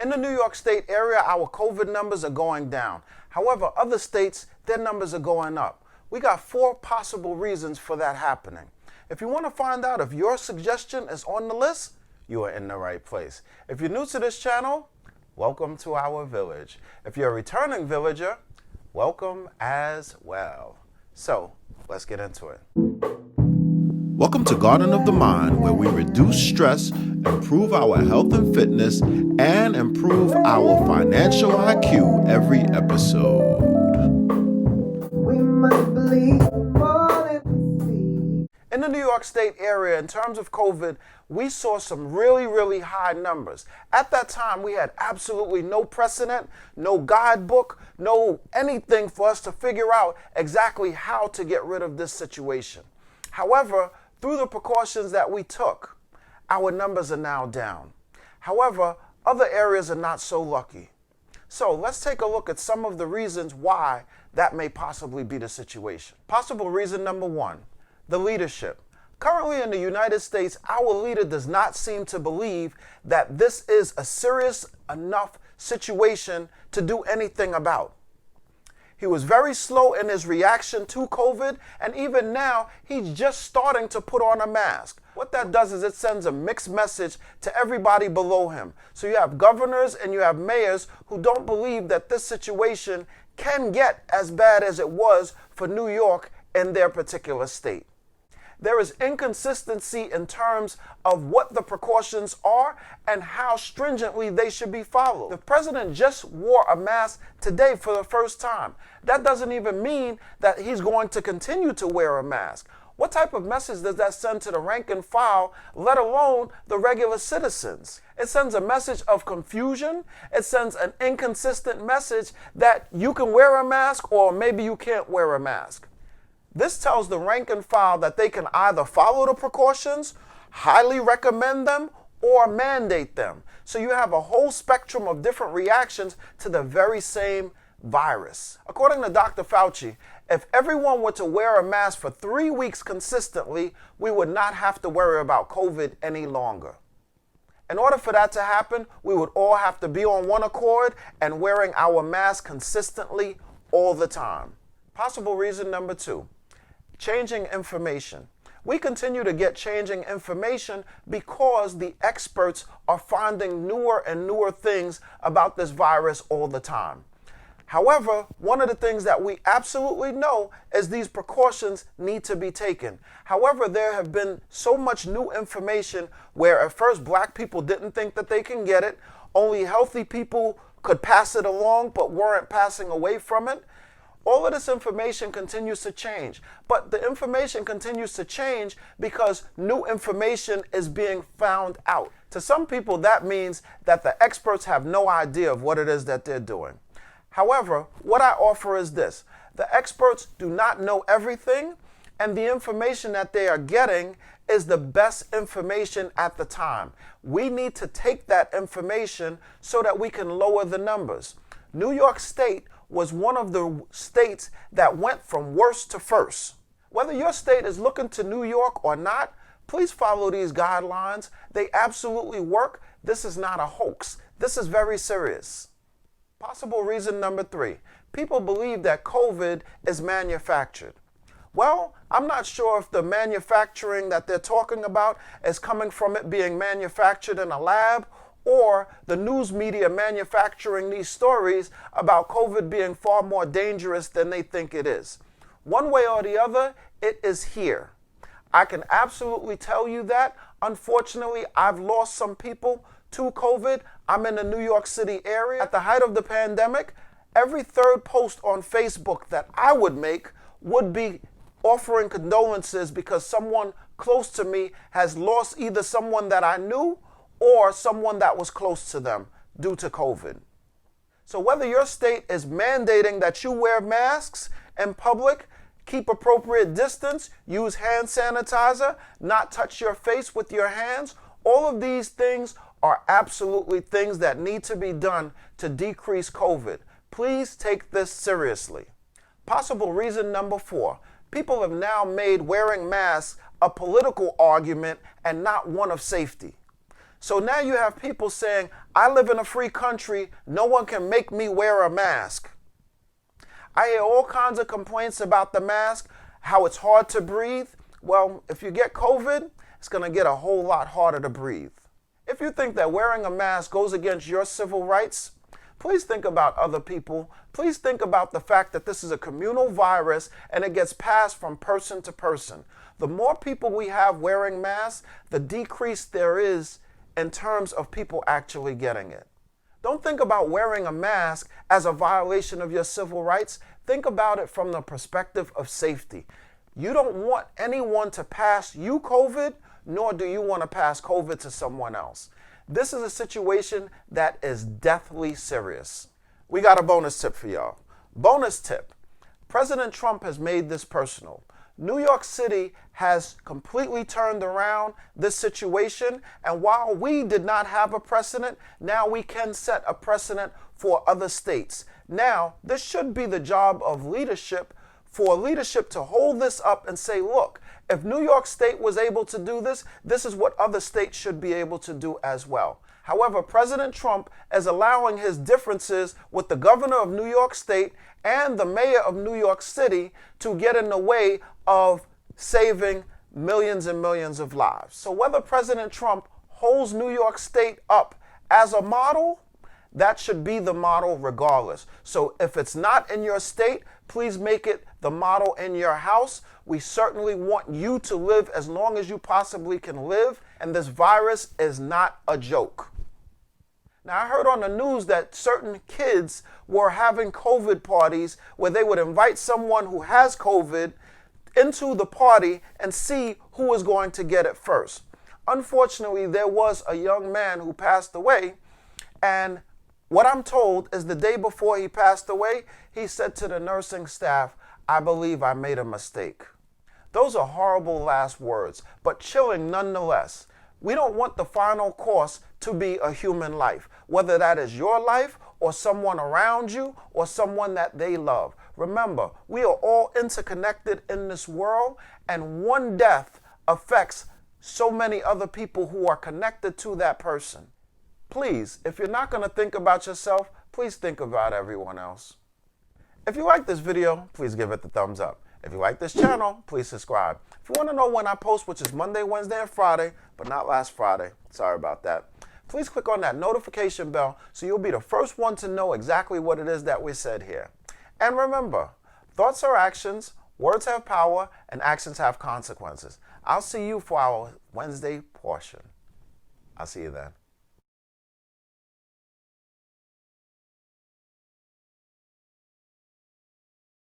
In the New York State area, our COVID numbers are going down. However, other states, their numbers are going up. We got 4 possible reasons for that happening. If you want to find out if your suggestion is on the list, you are in the right place. If you're new to this channel, welcome to our village. If you're a returning villager, welcome as well. So, let's get into it. Welcome to Garden of the Mind, where we reduce stress, improve our health and fitness, and improve our financial IQ every episode. We must believe more than we see. In the New York State area, in terms of COVID, we saw some really high numbers. At that time, we had absolutely no precedent, no guidebook, no anything for us to figure out exactly how to get rid of this situation. However, through the precautions that we took, our numbers are now down. However, other areas are not so lucky. So let's take a look at some of the reasons why that may possibly be the situation. Possible reason number 1, the leadership. Currently in the United States, our leader does not seem to believe that this is a serious enough situation to do anything about. He was very slow in his reaction to COVID, and even now, he's just starting to put on a mask. What that does is it sends a mixed message to everybody below him. So you have governors and you have mayors who don't believe that this situation can get as bad as it was for New York in their particular state. There is inconsistency in terms of what the precautions are and how stringently they should be followed. The president just wore a mask today for the first time. That doesn't even mean that he's going to continue to wear a mask. What type of message does that send to the rank and file, let alone the regular citizens? It sends a message of confusion. It sends an inconsistent message that you can wear a mask or maybe you can't wear a mask. This tells the rank and file that they can either follow the precautions, highly recommend them, or mandate them. So you have a whole spectrum of different reactions to the very same virus. According to Dr. Fauci, if everyone were to wear a mask for 3 weeks consistently, we would not have to worry about COVID any longer. In order for that to happen, we would all have to be on one accord and wearing our mask consistently all the time. Possible reason number 2. Changing information. We continue to get changing information because the experts are finding newer and newer things about this virus all the time. However, one of the things that we absolutely know is these precautions need to be taken. However, there have been so much new information where at first black people didn't think that they can get it. Only healthy people could pass it along but weren't passing away from it. All of this information continues to change, but the information continues to change because new information is being found out. To some people, that means that the experts have no idea of what it is that they're doing. However, what I offer is this. The experts do not know everything, and the information that they are getting is the best information at the time. We need to take that information so that we can lower the numbers. New York State was one of the states that went from worst to first. Whether your state is looking to New York or not, please follow these guidelines. They absolutely work. This is not a hoax. This is very serious. Possible reason number 3. People believe that COVID is manufactured. Well, I'm not sure if the manufacturing that they're talking about is coming from it being manufactured in a lab or the news media manufacturing these stories about COVID being far more dangerous than they think it is. One way or the other, it is here. I can absolutely tell you that. Unfortunately, I've lost some people to COVID. I'm in the New York City area. At the height of the pandemic, every 3rd post on Facebook that I would make would be offering condolences because someone close to me has lost either someone that I knew or someone that was close to them due to COVID. So whether your state is mandating that you wear masks in public, keep appropriate distance, use hand sanitizer, not touch your face with your hands, all of these things are absolutely things that need to be done to decrease COVID. Please take this seriously. Possible reason number 4. People have now made wearing masks a political argument and not one of safety. So now you have people saying, I live in a free country, no one can make me wear a mask. I hear all kinds of complaints about the mask, how it's hard to breathe. Well, if you get COVID, it's going to get a whole lot harder to breathe. If you think that wearing a mask goes against your civil rights, please think about other people. Please think about the fact that this is a communal virus and it gets passed from person to person. The more people we have wearing masks, the decrease there is in terms of people actually getting it. Don't think about wearing a mask as a violation of your civil rights. Think about it from the perspective of safety. You don't want anyone to pass you COVID, nor do you want to pass COVID to someone else. This is a situation that is deathly serious. We got a bonus tip for y'all. Bonus tip. President Trump has made this personal. New York City has completely turned around this situation, and while we did not have a precedent, now we can set a precedent for other states. Now, this should be the job of leadership, for leadership to hold this up and say, look, if New York State was able to do this, this is what other states should be able to do as well. However, President Trump is allowing his differences with the governor of New York State and the mayor of New York City to get in the way of saving millions and millions of lives. So whether President Trump holds New York State up as a model, that should be the model regardless. So if it's not in your state, please make it the model in your house. We certainly want you to live as long as you possibly can live, and this virus is not a joke. Now, I heard on the news that certain kids were having COVID parties where they would invite someone who has COVID into the party and see who was going to get it first. Unfortunately, there was a young man who passed away, and what I'm told is the day before he passed away, he said to the nursing staff, I believe I made a mistake. Those are horrible last words, but chilling nonetheless. We don't want the final course to be a human life, whether that is your life or someone around you or someone that they love. Remember, we are all interconnected in this world, and one death affects so many other people who are connected to that person. Please, if you're not going to think about yourself, please think about everyone else. If you like this video, please give it the thumbs up. If you like this channel, please subscribe. If you want to know when I post, which is Monday, Wednesday, and Friday, but not last Friday, sorry about that, please click on that notification bell so you'll be the first one to know exactly what it is that we said here. And remember, thoughts are actions, words have power, and actions have consequences. I'll see you for our Wednesday portion. I'll see you then.